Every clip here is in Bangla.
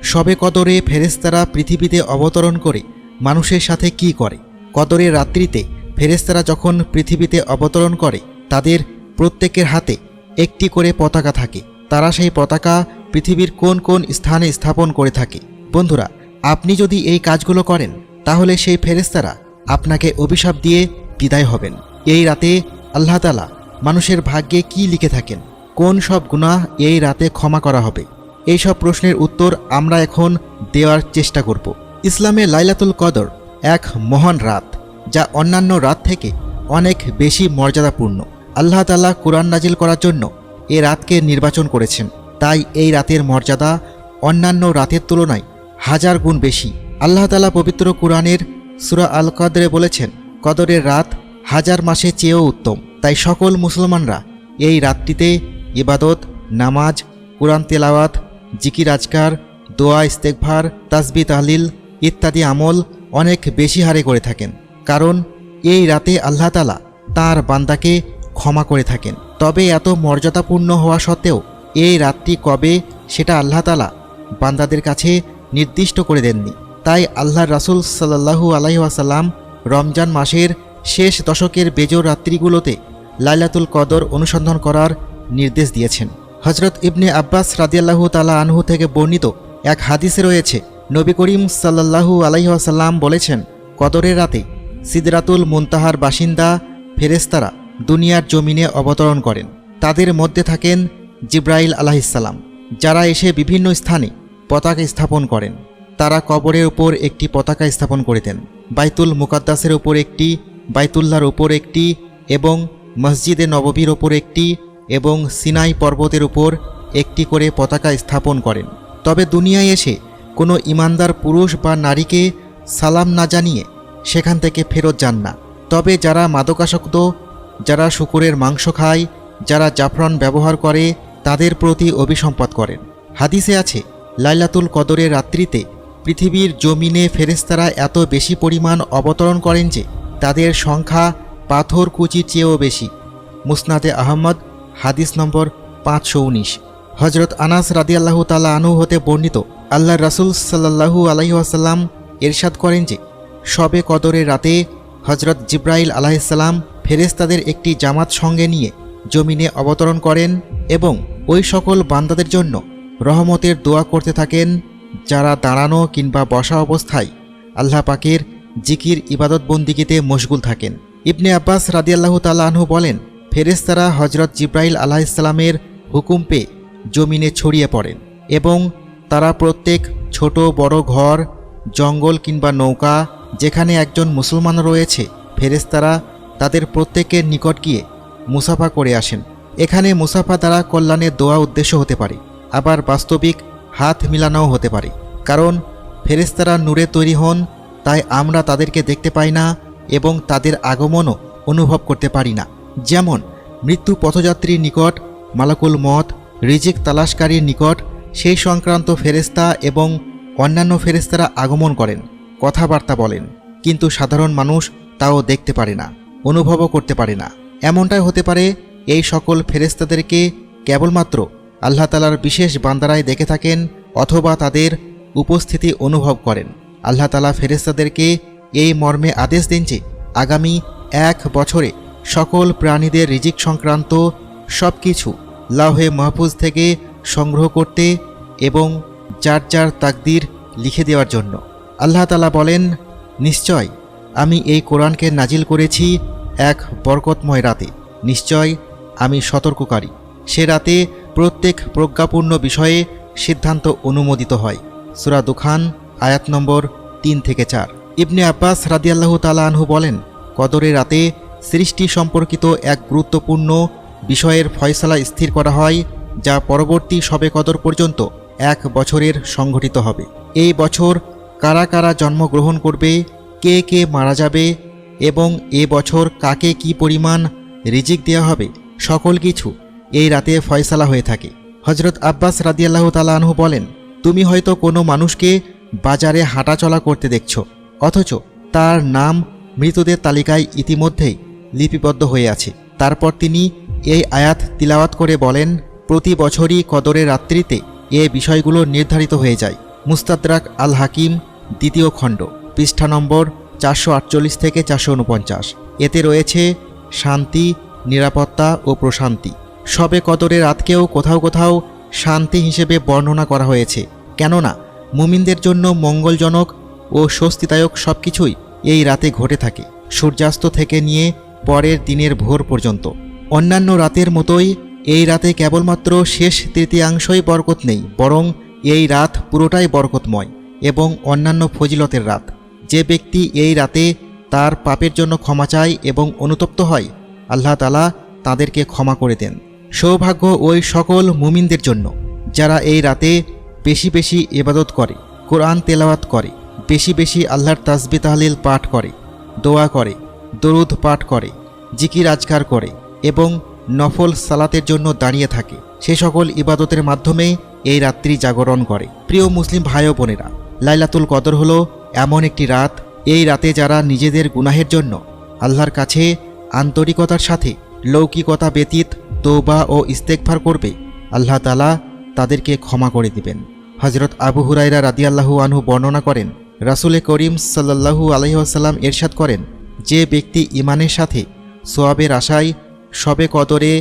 শবে কদরে ফেরেশতারা পৃথিবীতে অবতরণ করে মানুষের সাথে কি করে? কদরের রাত্রিতে ফেরেশতারা যখন পৃথিবীতে অবতরণ করে তাদের প্রত্যেকের হাতে একটি করে পতাকা থাকে। তারা সেই পতাকা পৃথিবীর কোন কোন স্থানে স্থাপন করে থাকে। বন্ধুরা, আপনি যদি এই কাজগুলো করেন তাহলে সেই ফেরেশতারা আপনাকে অভিশাপ দিয়ে বিদায় হবেন। এই রাতে আল্লাহ তাআলা মানুষের ভাগ্যে কি লিখে থাকেন? কোন সব গুনাহ এই রাতে ক্ষমা করা হবে? এই সব প্রশ্নের উত্তর আমরা এখন দেওয়ার চেষ্টা করব। ইসলামে লাইলাতুল কদর এক মহান রাত, যা অন্যান্য রাত থেকে অনেক বেশি মর্যাদাপূর্ণ। আল্লাহ তাআলা কুরআন নাজিল করার জন্য এই রাতকে নির্বাচন করেছেন। তাই এই রাতের মর্যাদা অন্যান্য রাতের তুলনায় 1000 গুণ বেশি। আল্লাহ তাআলা পবিত্র কুরআনের সূরা আল কদরে বলেছেন, কদরের রাত 1000 মাসের চেয়েও উত্তম। তাই সকল মুসলমানরা এই রাতটিতে ইবাদত, নামাজ, কুরআন তেলাওয়াত, জিকির আজকার, দোয়া, ইস্তেগফার, তাসবিহ তাহলিল ইত্যাদি আমল অনেক বেশি হারে করে থাকেন। কারণ এই রাতে আল্লাহ তাআলা তাঁর বান্দাকে ক্ষমা করে থাকেন। তবে এত মর্যাদাপূর্ণ হওয়া সত্ত্বেও এই রাতটি কবে সেটা আল্লাহ তাআলা বান্দাদের কাছে নির্দিষ্ট করে দেননি। তাই আল্লাহর রাসূল সাল্লাল্লাহু আলাইহি ওয়াসাল্লাম রমজান মাসের শেষ দশকের বেজোর রাত্রিগুলোতে লাইলাতুল কদর অনুসন্ধান করার নির্দেশ দিয়েছেন। হযরত ইবনে আব্বাস রাদিয়াল্লাহু তাআলা আনহু থেকে বর্ণিত এক হাদিসে রয়েছে, নবী করিম সাল্লাল্লাহু আলাইহি ওয়াসাল্লাম বলেছেন, কদরের রাতে সিদরাতুল মুনতাহার বাসিন্দা ফেরেশতারা দুনিয়ার জমিনে অবতরণ করেন। তাদের মধ্যে থাকেন জিব্রাইল আলাইহিসসালাম, যারা এসে বিভিন্ন স্থানে পতাকা স্থাপন করেন। তারা কবরের উপর একটি পতাকা স্থাপন করে দেন, বাইতুল মুকাদ্দাসের উপর একটি, বাইতুল্লাহর উপর একটি এবং মসজিদে নববীর ওপর একটি এবং সিনাই পর্বতের উপর একটি করে পতাকা স্থাপন করেন। তবে দুনিয়ায় এসে কোনো ইমানদার পুরুষ বা নারীকে সালাম না জানিয়ে সেখান থেকে ফেরত যান না। তবে যারা মাদকাসক্ত, যারা শূকরের মাংস খায়, যারা জাফরান ব্যবহার করে তাদের প্রতি অভিসম্পাত করেন। হাদিসে আছে, লাইলাতুল কদরের রাত্রিতে পৃথিবীর জমিনে ফেরেশতারা এত বেশি পরিমাণ অবতরণ করেন যে তাদের সংখ্যা পাথর কুচির চেয়েও বেশি। মুসনাদে আহমদ হাদিস নম্বর 519। হযরত আনাস রাদিয়াল্লাহু তাআলা আনহু হতে বর্ণিত, আল্লাহর রাসূল সাল্লাল্লাহু আলাইহি ওয়াসাল্লাম ইরশাদ করেন যে, শবে কদরের রাতে হযরত জিব্রাইল আলাইহিসসালাম ফেরেশতাদের একটি জামাত সঙ্গে নিয়ে জমিনে অবতরণ করেন এবং ওই সকল বান্দাদের জন্য রহমতের দোয়া করতে থাকেন যারা দাঁড়ানো কিংবা বসা অবস্থায় আল্লাহ পাকের জিকির ইবাদত বন্দিগিতে মশগুল থাকেন। ইবনে আব্বাস রাদিয়াল্লাহু তাআলা আনহু বলেন, ফেরেশতারা হযরত জিব্রাইল আলাইহিসসালামের হুকুম পেয়ে জমিনে ছড়িয়ে পড়েন এবং তারা প্রত্যেক ছোট বড় ঘর, জঙ্গল কিংবা নৌকা যেখানে একজন মুসলমান রয়েছে, ফেরেশতারা তাদের প্রত্যেকের নিকট গিয়ে মুসাফা করে আসেন। এখানে মুসাফা দ্বারা কল্যাণের দোয়া উদ্দেশ্য হতে পারে, আবার বাস্তবিক হাত মিলানোও হতে পারে। কারণ ফেরেশতারা নূরে তৈরি হন, তাই আমরা তাদেরকে দেখতে পাই না এবং তাদের আগমনও অনুভব করতে পারি না। যেমন মৃত্যু পথযাত্রীর নিকট মালাকুল মত, রিজিক তালাশকারীর নিকট সেই সংক্রান্ত ফেরেশতা এবং অন্যান্য ফেরেশতারা আগমন করেন, কথাবার্তা বলেন, কিন্তু সাধারণ মানুষ তাও দেখতে পারে না, অনুভবও করতে পারে না। এমনটাই হতে পারে এই সকল ফেরেশতাদেরকে কেবলমাত্র আল্লাহ তাআলার বিশেষ বান্দারাই দেখে থাকেন অথবা তাদের উপস্থিতি অনুভব করেন। আল্লাহ তাআলা ফেরেশতাদেরকে এই মর্মে আদেশ দেন যে আগামী 1 বছরে সকল প্রাণীদের রিজিক সংক্রান্ত সব কিছু লাওহে মাহফুজ থেকে সংগ্রহ করতে এবং যার যার তাকদির লিখে দেওয়ার জন্য। আল্লাহ তাআলা বলেন, নিশ্চয় আমি এই কোরআনকে নাজিল করেছি এক বরকতময় রাতে, নিশ্চয় আমি সতর্ককারী। সে রাতে প্রত্যেক প্রজ্ঞাপূর্ণ বিষয়ে সিদ্ধান্ত অনুমোদিত হয়। সূরা দুখান আয়াত নম্বর 3 থেকে 4। ইবনে আব্বাস রাদিয়াল্লাহু তাআলা আনহু বলেন, কদরের রাতে সৃষ্টি সম্পর্কিত এক গুরুত্বপূর্ণ বিষয়ের ফয়সালা স্থির করা হয়, যা পরবর্তী শবে কদর পর্যন্ত 1 বছরের সংঘটিত হবে। এই বছর কারা কারা জন্মগ্রহণ করবে, কে কে মারা যাবে এবং এ বছর কাকে কি পরিমাণ রিজিক দেওয়া হবে, সকল কিছু এই রাতে ফয়সালা হয়ে থাকে। হযরত আব্বাস রাদিয়াল্লাহু তাআলা আনহু বলেন, তুমি হয়তো কোনো মানুষকে বাজারে হাঁটাচলা করতে দেখছ, অথচ তার নাম মৃতদের তালিকায় ইতিমধ্যেই লিপিবদ্ধ হয়ে আছে। তারপর তিনি এই আয়াত তিলাওয়াত করে বলেন, প্রতি বছরই কদরের রাত্রিতে এ বিষয়গুলো নির্ধারিত হয়ে যায়। মুস্তাদরাক আল হাকিম 2য় খণ্ড পৃষ্ঠা নম্বর 448 থেকে 449। এতে রয়েছে শান্তি, নিরাপত্তা ও প্রশান্তি। শবে কদরের রাতকেও কোথাও কোথাও শান্তি হিসেবে বর্ণনা করা হয়েছে, কেননা মুমিনদের জন্য মঙ্গলজনক ও স্বস্তিদায়ক সব কিছুই এই রাতে ঘটে থাকে, সূর্যাস্ত থেকে নিয়ে পরের দিনের ভোর পর্যন্ত। অন্যান্য রাতের মতোই এই রাতে কেবলমাত্র শেষ তৃতীয়াংশই বরকত নেই, বরং এই রাত পুরোটাই বরকতময় এবং অন্যান্য ফজিলতের রাত। যে ব্যক্তি এই রাতে তার পাপের জন্য ক্ষমা চায় এবং অনুতপ্ত হয়, আল্লাহ তাআলা তাদেরকে ক্ষমা করে দেন। সৌভাগ্য ওই সকল মুমিনদের জন্য যারা এই রাতে বেশি বেশি ইবাদত করে, কোরআন তেলাওয়াত করে, বেশি বেশি আল্লাহর তাসবিহ তাহলিল পাঠ করে, দোয়া করে, দরুদ পাঠ করে, জিকির আজকার করে এবং নফল সালাতের জন্য দাঁড়িয়ে থাকে। সে সকল ইবাদতের মাধ্যমে এই রাত্রি জাগরণ করে। প্রিয় মুসলিম ভাই ও বোনেরা, লাইলাতুল কদর হলো এমন একটি রাত, এই রাতে যারা নিজেদের গুনাহের জন্য আল্লাহর কাছে আন্তরিকতার সাথে লৌকিকতা ব্যতীত তওবা ও ইস্তেগফার করবে, আল্লাহ তাআলা তাদেরকে ক্ষমা করে দিবেন। হযরত আবু হুরায়রা রাদিয়াল্লাহু আনহু বর্ণনা করেন, রাসূল করিম সাল্লাল্লাহু আলাইহি ওয়াসাল্লাম ইরশাদ করেন, যে ব্যক্তি ঈমানের সাথে সওয়াবের আশায় শবে কদরে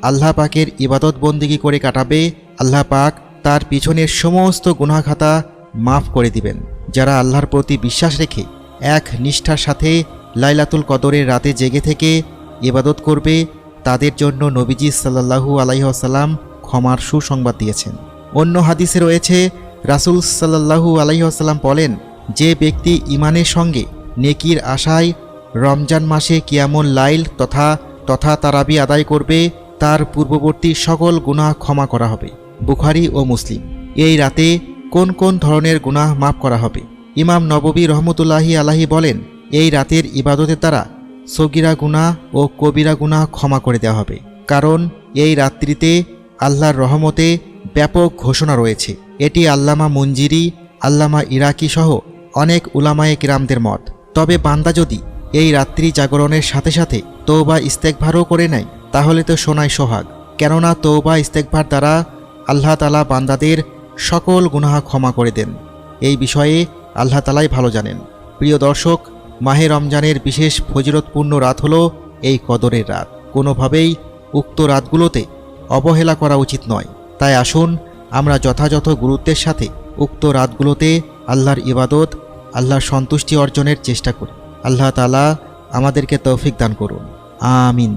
আল্লাহ পাকের ইবাদত বন্দেগী করে কাটাবে, আল্লাহ পাক তার পিছনের সমস্ত গুনাহ খাতা মাফ করে দিবেন। যারা আল্লাহর প্রতি বিশ্বাস রেখে এক নিষ্ঠার সাথে লাইলাতুল কদরের রাতে জেগে থেকে ইবাদত করবে, তাদের জন্য নবীজি সাল্লাল্লাহু আলাইহি ওয়াসাল্লাম ক্ষমার সুসংবাদ দিয়েছেন। অন্য হাদিসে রয়েছে, রাসূল সাল্লাল্লাহু আলাইহি ওয়াসাল্লাম বলেন, যে ব্যক্তি ঈমানের সঙ্গে নেকির আশায় রমজান মাসে কিয়ামুল লাইল তথা তারাবি আদায় করবে, তার পূর্ববর্তী সকল গুনাহ ক্ষমা করা হবে। বুখারী ও মুসলিম। এই রাতে কোন কোন ধরনের গুনাহ মাফ করা হবে? ইমাম নববী রহমতুল্লাহি আলাইহি বলেন, এই রাতের ইবাদতের দ্বারা সগীরা গুনাহ ও কবিরা গুনাহ ক্ষমা করে দেওয়া হবে, কারণ এই রাত্রিতে আল্লাহর রহমতে ব্যাপক ঘোষণা রয়েছে। এটি আল্লামা মুনজিরি, আল্লামা ইরাকি সহ অনেক উলামায়ে কিরামদের মত। তবে বান্দা যদি এই রাত্রি জাগরণের সাথে সাথে তওবা ইস্তেগফারও করে নেয়, তাহলে তো সোনায় সোহাগ, কেননা তওবা ইস্তেগফার দ্বারা আল্লাহ তাআলা বান্দাদের সকল গুনাহ ক্ষমা করে দেন। এই বিষয়ে আল্লাহ তাআলাই ভালো জানেন। প্রিয় দর্শক, মাহে রমজানের বিশেষ ফজিলতপূর্ণ রাত হলো এই কদরের রাত। কোনোভাবেই উক্ত রাতগুলোতে অবহেলা করা উচিত নয়। তাই আসুন আমরা যথাযথ গুরুত্বের সাথে উক্ত রাতগুলোতে আল্লাহর ইবাদত, আল্লাহর সন্তুষ্টি অর্জনের চেষ্টা করি। আল্লাহ তাআলা আমাদেরকে তৌফিক দান করুন। আমিন।